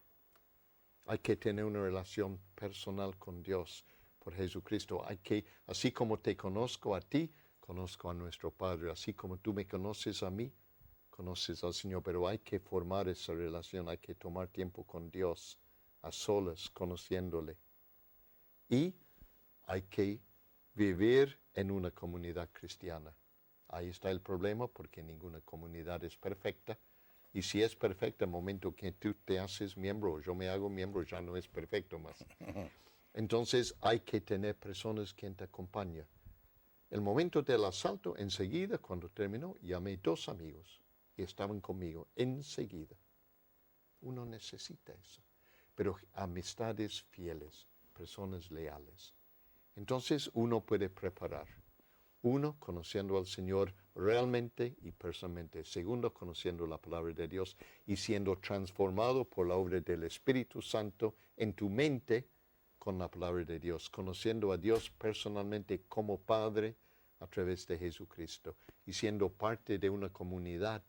Hay que tener una relación personal con Dios por Jesucristo. Hay que, así como te conozco a ti, conozco a nuestro Padre. Así como tú me conoces a mí, conoces al Señor. Pero hay que formar esa relación. Hay que tomar tiempo con Dios, a solas, conociéndole. Y hay que vivir en una comunidad cristiana. Ahí está el problema, porque ninguna comunidad es perfecta. Y si es perfecta, el momento que tú te haces miembro, o yo me hago miembro, ya no es perfecto más. Entonces hay que tener personas que te acompañen. El momento del asalto, enseguida, cuando terminó, llamé 2 amigos y estaban conmigo enseguida. Uno necesita eso. Pero amistades fieles, personas leales. Entonces uno puede preparar. 1, conociendo al Señor realmente y personalmente. 2, conociendo la palabra de Dios y siendo transformado por la obra del Espíritu Santo en tu mente con la palabra de Dios. Conociendo a Dios personalmente como Padre a través de Jesucristo y siendo parte de una comunidad.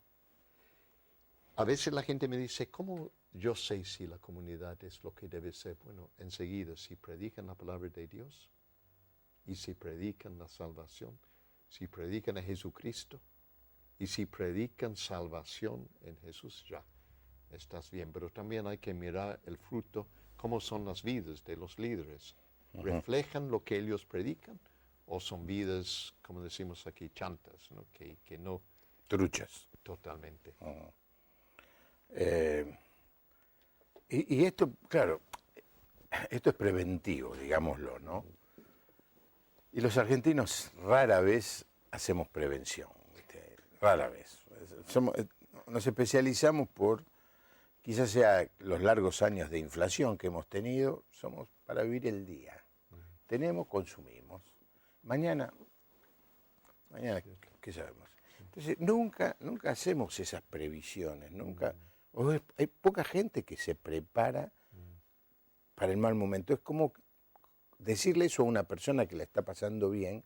A veces la gente me dice, ¿cómo yo sé si la comunidad es lo que debe ser? Bueno, enseguida, si predican la palabra de Dios, y si predican la salvación, si predican a Jesucristo, y si predican salvación en Jesús, ya estás bien. Pero también hay que mirar el fruto, cómo son las vidas de los líderes. ¿Reflejan lo que ellos predican? ¿O son vidas, como decimos aquí, chantas, ¿no? Que no... Truchas. Totalmente. Y esto, claro, esto es preventivo, digámoslo, ¿no? Y los argentinos rara vez hacemos prevención, ¿viste? Rara vez. Nos especializamos por, quizás sea los largos años de inflación que hemos tenido, somos para vivir el día. Tenemos, consumimos. Mañana, ¿qué sabemos? Entonces, nunca hacemos esas previsiones, nunca. Hay poca gente que se prepara para el mal momento. Es como decirle eso a una persona que la está pasando bien,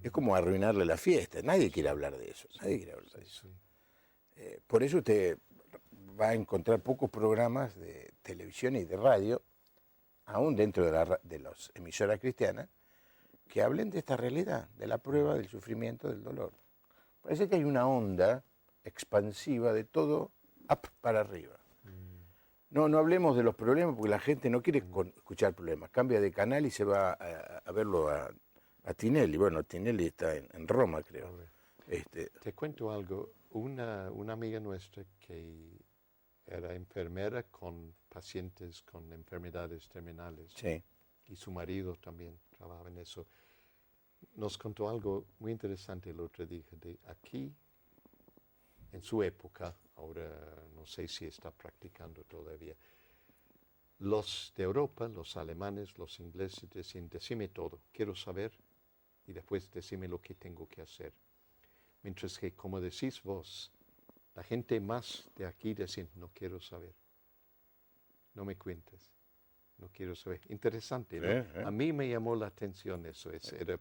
es como arruinarle la fiesta. Nadie quiere hablar de eso. Nadie quiere hablar de eso. Por eso usted va a encontrar pocos programas de televisión y de radio, aún dentro de las emisoras cristianas, que hablen de esta realidad, de la prueba, del sufrimiento, del dolor. Parece que hay una onda expansiva de todo up para arriba. No hablemos de los problemas porque la gente no quiere escuchar problemas. Cambia de canal y se va a verlo a Tinelli. Bueno, Tinelli está en Roma, creo. Te cuento algo. Una amiga nuestra que era enfermera con pacientes con enfermedades terminales. Sí. Y su marido también trabajaba en eso. Nos contó algo muy interesante el otro día. De aquí, en su época, ahora no sé si está practicando todavía, los de Europa, los alemanes, los ingleses decían, decime todo, quiero saber y después decime lo que tengo que hacer. Mientras que, como decís vos, la gente más de aquí decía, no quiero saber, no me cuentes, no quiero saber. Interesante, ¿no? A mí me llamó la atención eso,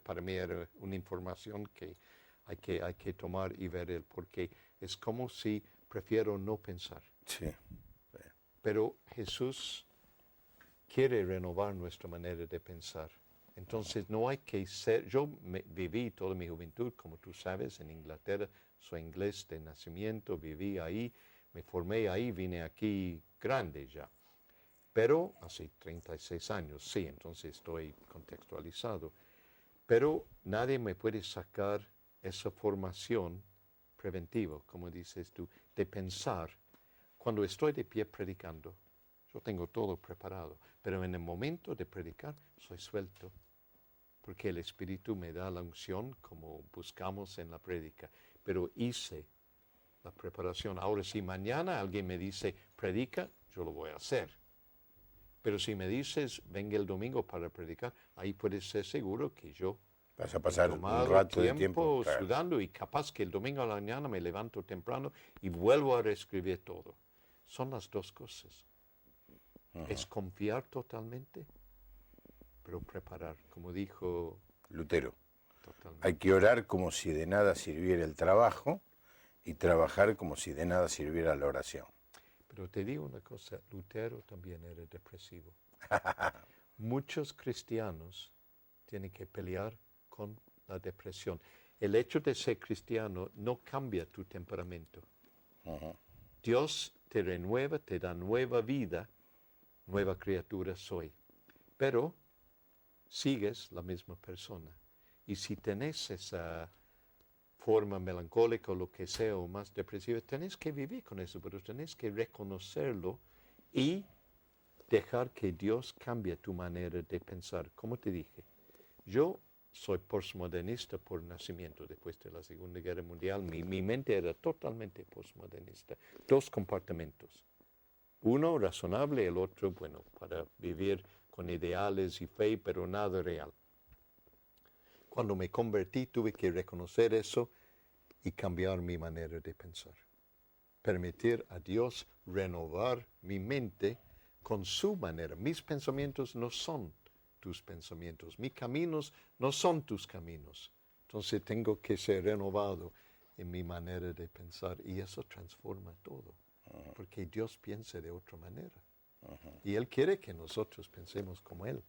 para mí era una información que hay que tomar y ver el porqué. Es como si prefiero no pensar. Sí. Pero Jesús quiere renovar nuestra manera de pensar. Entonces no hay que ser... Yo viví toda mi juventud, como tú sabes, en Inglaterra. Soy inglés de nacimiento, viví ahí, me formé ahí, vine aquí grande ya. Pero hace 36 años, sí, entonces estoy contextualizado. Pero nadie me puede sacar esa formación preventiva, como dices tú, de pensar. Cuando estoy de pie predicando, yo tengo todo preparado, pero en el momento de predicar soy suelto, porque el Espíritu me da la unción como buscamos en la prédica. Pero hice la preparación. Ahora, si mañana alguien me dice, predica, yo lo voy a hacer. Pero si me dices, venga el domingo para predicar, ahí puedes ser seguro que yo Vas a pasar he un tomado rato de tiempo. Claro. sudando y capaz que el domingo a la mañana me levanto temprano y vuelvo a reescribir todo. Son las dos cosas. Es confiar totalmente, pero preparar, como dijo Lutero. totalmente. Hay que orar como si de nada sirviera el trabajo y trabajar como si de nada sirviera la oración. Pero te digo una cosa, Lutero también era depresivo. Muchos cristianos tienen que pelear con la depresión. El hecho de ser cristiano no cambia tu temperamento. Dios te renueva, te da nueva vida, nueva criatura soy. Pero sigues la misma persona. Y si tenés esa forma melancólica o lo que sea, o más depresiva, tenés que vivir con eso, pero tenés que reconocerlo y dejar que Dios cambie tu manera de pensar. Como te dije, yo soy postmodernista por nacimiento. Después de la Segunda Guerra Mundial, mi mente era totalmente postmodernista. Dos compartimentos. Uno razonable, el otro, bueno, para vivir con ideales y fe, pero nada real. Cuando me convertí, tuve que reconocer eso y cambiar mi manera de pensar. Permitir a Dios renovar mi mente con su manera. Mis pensamientos no son tus pensamientos. Mis caminos no son tus caminos. Entonces tengo que ser renovado en mi manera de pensar y eso transforma todo. Porque Dios piensa de otra manera. Y Él quiere que nosotros pensemos como Él.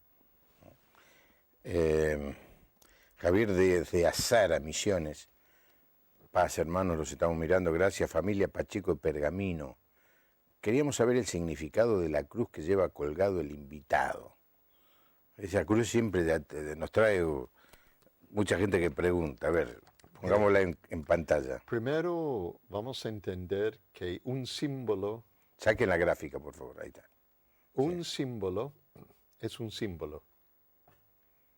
Javier de Azara, Misiones. Paz, hermanos, los estamos mirando. Gracias, familia Pacheco de Pergamino. Queríamos saber el significado de la cruz que lleva colgado el invitado. Esa cruz siempre nos trae mucha gente que pregunta. A ver, pongámosla en pantalla. Primero vamos a entender que un símbolo... Saquen la gráfica, por favor, ahí está. Un símbolo es un símbolo.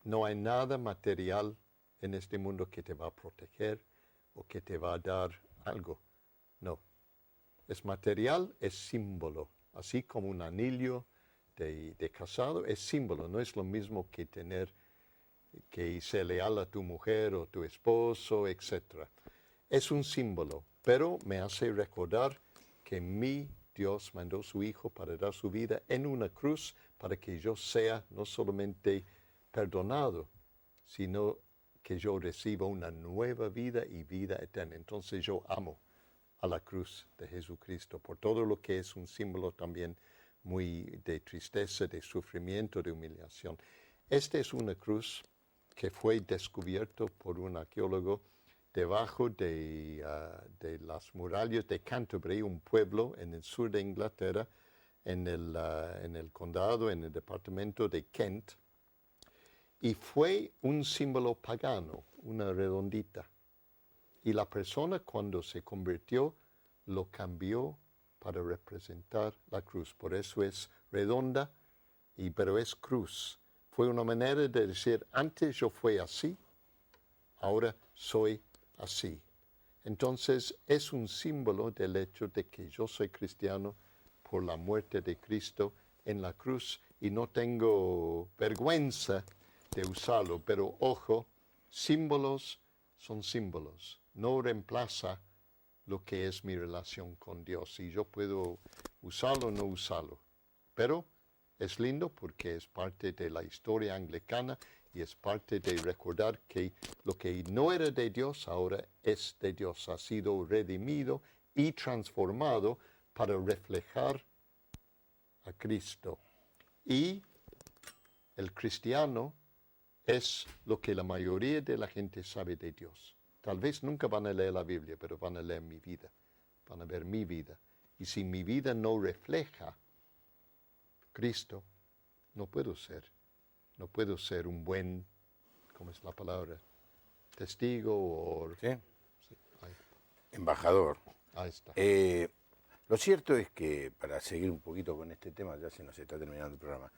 No hay nada material en este mundo que te va a proteger o que te va a dar algo. No. Es material, es símbolo. Así como un anillo de casado es símbolo. No es lo mismo que tener que ser leal a tu mujer o tu esposo, etc. Es un símbolo, pero me hace recordar que mi Dios mandó su Hijo para dar su vida en una cruz para que yo sea no solamente perdonado, sino que yo reciba una nueva vida y vida eterna. Entonces yo amo a la cruz de Jesucristo por todo lo que es un símbolo también muy de tristeza, de sufrimiento, de humillación. Esta es una cruz que fue descubierto por un arqueólogo debajo de las murallas de Canterbury, un pueblo en el sur de Inglaterra, en el condado, en el departamento de Kent, y fue un símbolo pagano, una redondita. Y la persona cuando se convirtió lo cambió para representar la cruz. Por eso es redonda, pero es cruz. Fue una manera de decir, antes yo fui así, ahora soy así. Entonces es un símbolo del hecho de que yo soy cristiano por la muerte de Cristo en la cruz y no tengo vergüenza de usarlo. Pero ojo, símbolos son símbolos. No reemplaza lo que es mi relación con Dios. Y yo puedo usarlo o no usarlo. Pero es lindo porque es parte de la historia anglicana y es parte de recordar que lo que no era de Dios ahora es de Dios. Ha sido redimido y transformado para reflejar a Cristo. Y el cristiano es lo que la mayoría de la gente sabe de Dios. Tal vez nunca van a leer la Biblia, pero van a leer mi vida, van a ver mi vida. Y si mi vida no refleja Cristo, no puedo ser un buen, ¿cómo es la palabra? Testigo o... ¿Sí? Sí, ahí, Embajador. ahí está. Lo cierto es que, para seguir un poquito con este tema, ya se nos está terminando el programa,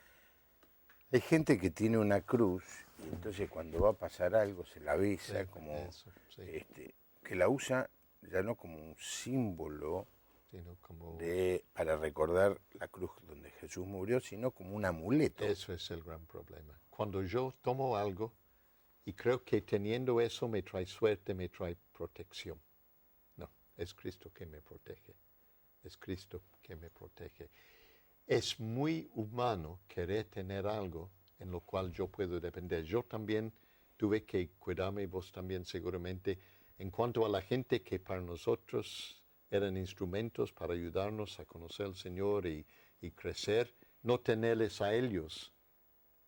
hay gente que tiene una cruz y entonces cuando va a pasar algo se la besa, Sí, como eso, sí. que la usa ya no como un símbolo sino como... para recordar la cruz donde Jesús murió, sino como un amuleto. Eso es el gran problema. Cuando yo tomo algo y creo que teniendo eso me trae suerte, me trae protección. No, es Cristo que me protege. Es Cristo que me protege. Es muy humano querer tener algo en lo cual yo puedo depender. Yo también tuve que cuidarme, vos también seguramente, en cuanto a la gente que para nosotros eran instrumentos para ayudarnos a conocer al Señor y crecer, no tenerles a ellos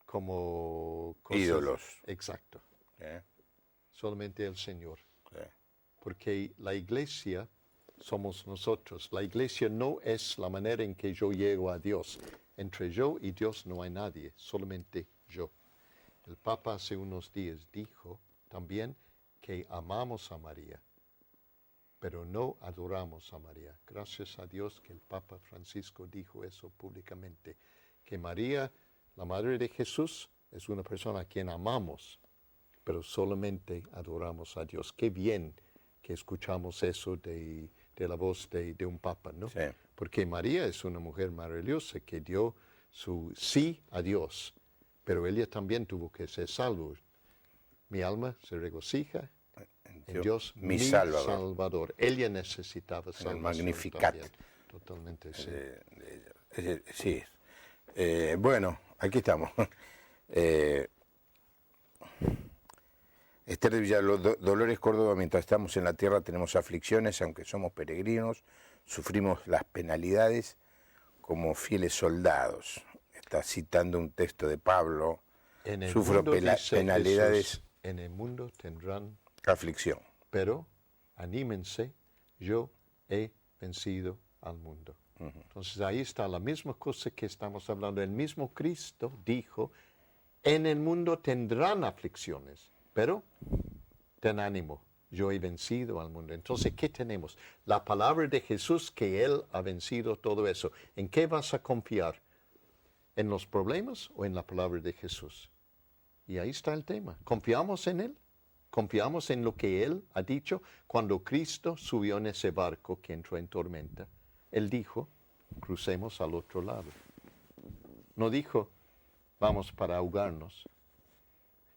como cosas. Ídolos. Exacto. ¿Eh? Solamente el Señor. Sí. Porque la iglesia somos nosotros. La iglesia no es la manera en que yo llego a Dios. Entre yo y Dios no hay nadie, solamente yo. El Papa hace unos días dijo también que amamos a María, pero no adoramos a María. Gracias a Dios que el Papa Francisco dijo eso públicamente, que María, la Madre de Jesús, es una persona a quien amamos, pero solamente adoramos a Dios. Qué bien que escuchamos eso de la voz de un Papa, ¿no? Sí. Porque María es una mujer maravillosa que dio su sí a Dios, pero ella también tuvo que ser salvo. Mi alma se regocija en Dios, mi Salvador. Ella necesitaba salvación. El Magnificat. También. Totalmente, sí. Sí. Bueno, aquí estamos. Esther de Dolores Córdoba, mientras estamos en la tierra tenemos aflicciones, aunque somos peregrinos, sufrimos las penalidades como fieles soldados. Está citando un texto de Pablo. Sufro penalidades. Jesús, en el mundo tendrán aflicción. Pero anímense, yo he vencido al mundo. Entonces ahí está la misma cosa que estamos hablando. El mismo Cristo dijo, en el mundo tendrán aflicciones, pero ten ánimo, yo he vencido al mundo. Entonces, ¿qué tenemos? La palabra de Jesús, que Él ha vencido todo eso. ¿En qué vas a confiar? ¿En los problemas o en la palabra de Jesús? Y ahí está el tema. ¿Confiamos en Él? ¿Confiamos en lo que Él ha dicho? Cuando Cristo subió en ese barco que entró en tormenta, Él dijo, crucemos al otro lado. No dijo, vamos para ahogarnos.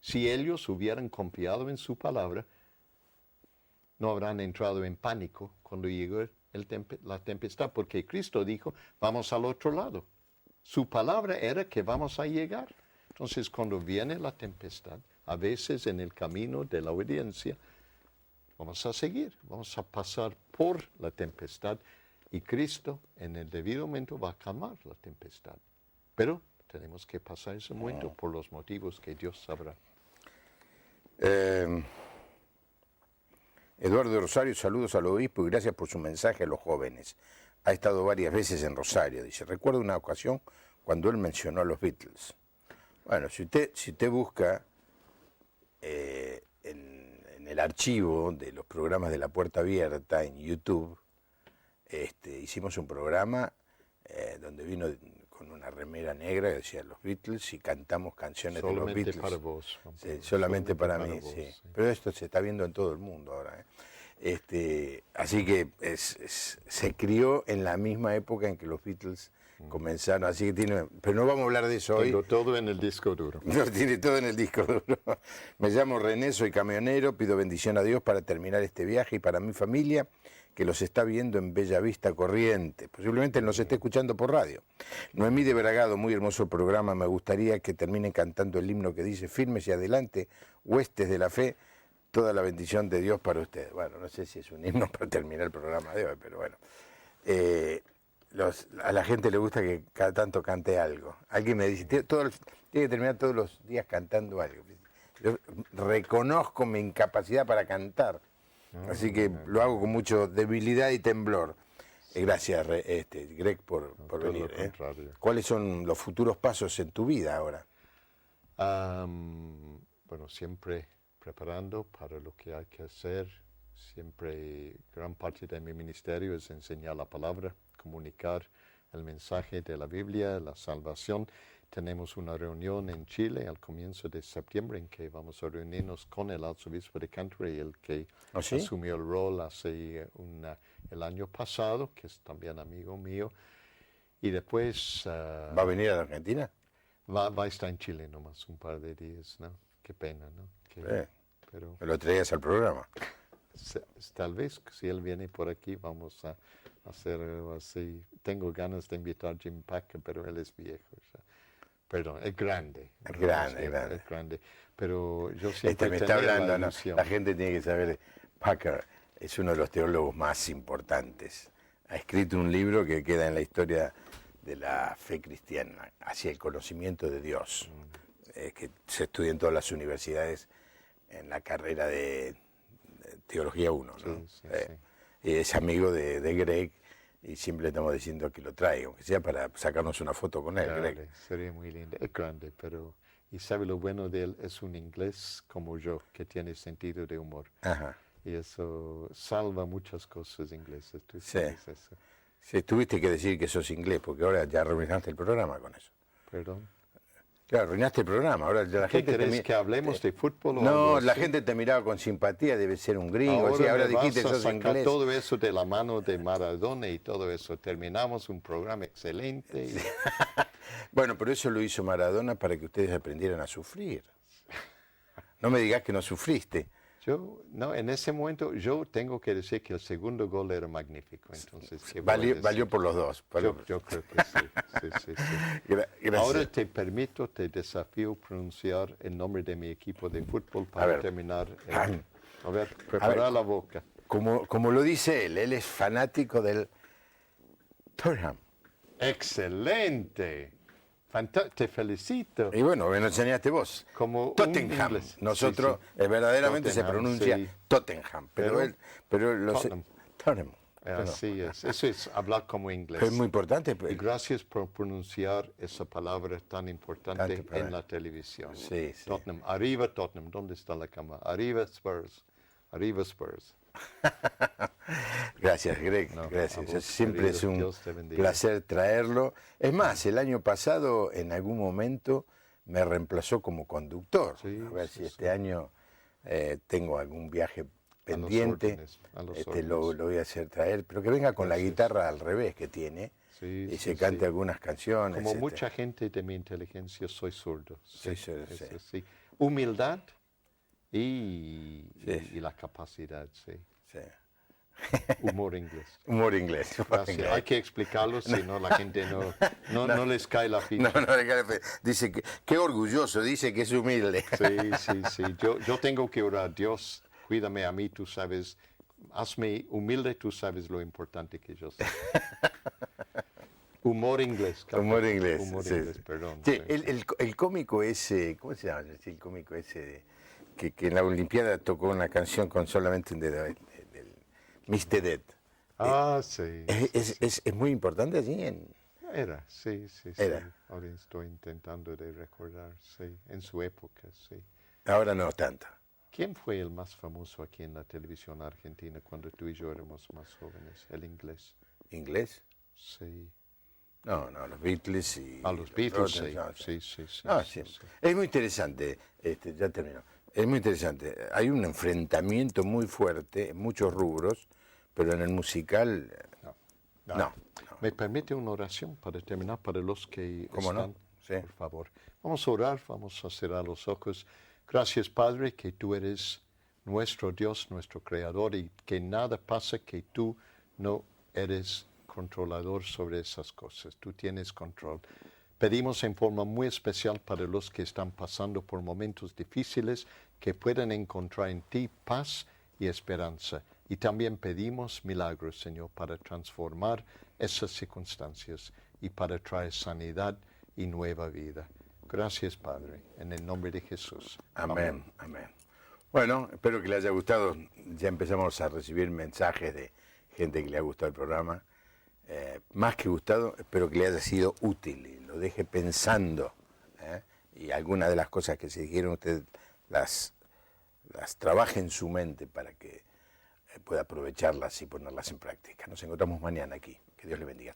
Si ellos hubieran confiado en su palabra, no habrán entrado en pánico cuando llegó la tempestad, porque Cristo dijo, vamos al otro lado. Su palabra era que vamos a llegar. Entonces, cuando viene la tempestad, a veces en el camino de la obediencia, vamos a seguir, vamos a pasar por la tempestad y Cristo en el debido momento va a calmar la tempestad. Pero tenemos que pasar ese momento por los motivos que Dios sabrá. Eduardo Rosario, saludos al obispo y gracias por su mensaje a los jóvenes. Ha estado varias veces en Rosario, dice. Recuerdo una ocasión cuando él mencionó a los Beatles. Bueno, si usted busca en el archivo de los programas de La Puerta Abierta en YouTube, hicimos un programa donde vino con una remera negra que decía los Beatles y cantamos canciones de los Beatles. Solamente para vos. Sí, solamente para mí, vos, sí. sí. Pero esto se está viendo en todo el mundo ahora. Así que se crió en la misma época en que los Beatles comenzaron, así que pero no vamos a hablar de eso hoy. Tengo todo en el disco duro. No, tiene todo en el disco duro. Me llamo René, soy camionero, pido bendición a Dios para terminar este viaje y para mi familia que los está viendo en Bella Vista, Corrientes. Posiblemente nos esté escuchando por radio. Noemí de Bragado, muy hermoso el programa, me gustaría que terminen cantando el himno que dice firmes y adelante, huestes de la fe, toda la bendición de Dios para ustedes. Bueno, no sé si es un himno para terminar el programa de hoy, pero bueno. A la gente le gusta que cada tanto cante algo. Alguien me dice, tiene que terminar todos los días cantando algo. Yo reconozco mi incapacidad para cantar, así que lo hago con mucha debilidad y temblor. Gracias, Greg, por venir. ¿Cuáles son los futuros pasos en tu vida ahora? Bueno, siempre preparando para lo que hay que hacer. Siempre gran parte de mi ministerio es enseñar la palabra, comunicar el mensaje de la Biblia, la salvación, tenemos una reunión en Chile al comienzo de septiembre en que vamos a reunirnos con el arzobispo de Canterbury, el que ¿Ah, sí? asumió el rol hace el año pasado, que es también amigo mío. Y después ¿Va a venir a la Argentina? va a estar en Chile nomás un par de días, ¿no? Qué pena, ¿no? Pero Me lo traías al programa. tal vez si él viene por aquí vamos a hacer algo así. Tengo ganas de invitar a Jim Packer, pero él es viejo. O sea, perdón, es grande. Es grande, grande. Es grande. Pero yo siempre Me está tenía hablando, la ¿no? ilusión. La gente tiene que saber, Packer es uno de los teólogos más importantes. Ha escrito un libro que queda en la historia de la fe cristiana, hacia el conocimiento de Dios, que se estudia en todas las universidades en la carrera de Teología 1, ¿no? Sí. Y es amigo de Greg y siempre le estamos diciendo que lo traiga, aunque sea para sacarnos una foto con él, Greg. Sería muy lindo. Es grande, pero... Y sabe lo bueno de él, es un inglés como yo, que tiene sentido de humor. Ajá. Y eso salva muchas cosas inglesas. ¿Tú Sí. sabes eso? Sí, tuviste que decir que sos inglés, porque ahora ya arruinaste el programa con eso. Perdón. Claro, arruinaste el programa. Ahora la ¿Qué gente crees que hablemos de fútbol o No, algo la así? gente te miraba con simpatía, debe ser un gringo. Ahora me dijiste vas a sos sacar inglés. todo eso de la mano de Maradona y todo eso. Terminamos un programa excelente. Bueno, pero eso lo hizo Maradona para que ustedes aprendieran a sufrir. No me digas que no sufriste. No, en ese momento yo tengo que decir que el segundo gol era magnífico. Entonces, ¿qué voy a decir? Valió por los dos. Yo creo que sí. Gracias. Ahora te desafío pronunciar el nombre de mi equipo de fútbol para terminar. A ver, prepara la boca. Como lo dice él es fanático del Tottenham. ¡Excelente! Te felicito. Y bueno, me lo enseñaste vos. Como Tottenham. Nosotros verdaderamente Tottenham, se pronuncia Tottenham, pero Tottenham. Así es. Eso es hablar como inglés. Es muy importante. Y gracias por pronunciar esa palabra tan importante en la televisión. Sí. Tottenham. Arriba Tottenham. ¿Dónde está la cama? Arriba Spurs. Arriba Spurs. Gracias, Greg. Gracias. Siempre es un placer traerlo. Es más, el año pasado, en algún momento, me reemplazó como conductor. A ver si este año tengo algún viaje pendiente. Lo voy a hacer traer, pero que venga con la guitarra al revés que tiene y se cante algunas canciones. Como mucha gente de mi inteligencia, soy zurdo. Sí. Humildad y la capacidad, sí. Humor inglés. Humor inglés. Gracias. Hay que explicarlo, si no la gente no les cae la ficha. No le cae la ficha. Dice que, qué orgulloso, dice que es humilde. Sí. Yo tengo que orar. Dios, cuídame a mí, tú sabes. Hazme humilde, tú sabes lo importante que yo soy. Humor inglés. Humor inglés. Humor inglés, perdón. Sí, el cómico ese, ¿cómo se llama? El cómico ese que en la Olimpiada tocó una canción con solamente un dedo. Mr. Dead. Sí. Es muy importante allí Era, sí. Era. Ahora estoy intentando de recordar, sí. En su época, sí. Ahora no tanto. ¿Quién fue el más famoso aquí en la televisión argentina cuando tú y yo éramos más jóvenes? El inglés. ¿Inglés? Sí. No, los Beatles y... Los Beatles, sí. Es muy interesante, ya terminó. Es muy interesante. Hay un enfrentamiento muy fuerte en muchos rubros, pero en el musical no. ¿Me permite una oración para terminar para los que ¿Cómo están? no? Sí. Por favor. Vamos a orar, vamos a cerrar los ojos. Gracias, Padre, que tú eres nuestro Dios, nuestro Creador, y que nada pasa que tú no eres controlador sobre esas cosas. Tú tienes control. Pedimos en forma muy especial para los que están pasando por momentos difíciles que puedan encontrar en ti paz y esperanza. Y también pedimos milagros, Señor, para transformar esas circunstancias y para traer sanidad y nueva vida. Gracias, Padre, en el nombre de Jesús. Amén. Bueno, espero que le haya gustado. Ya empezamos a recibir mensajes de gente que le ha gustado el programa. Más que gustado, espero que le haya sido útil y lo deje pensando. Y algunas de las cosas que se dijeron usted las trabaje en su mente para que pueda aprovecharlas y ponerlas en práctica. Nos encontramos mañana aquí. Que Dios le bendiga.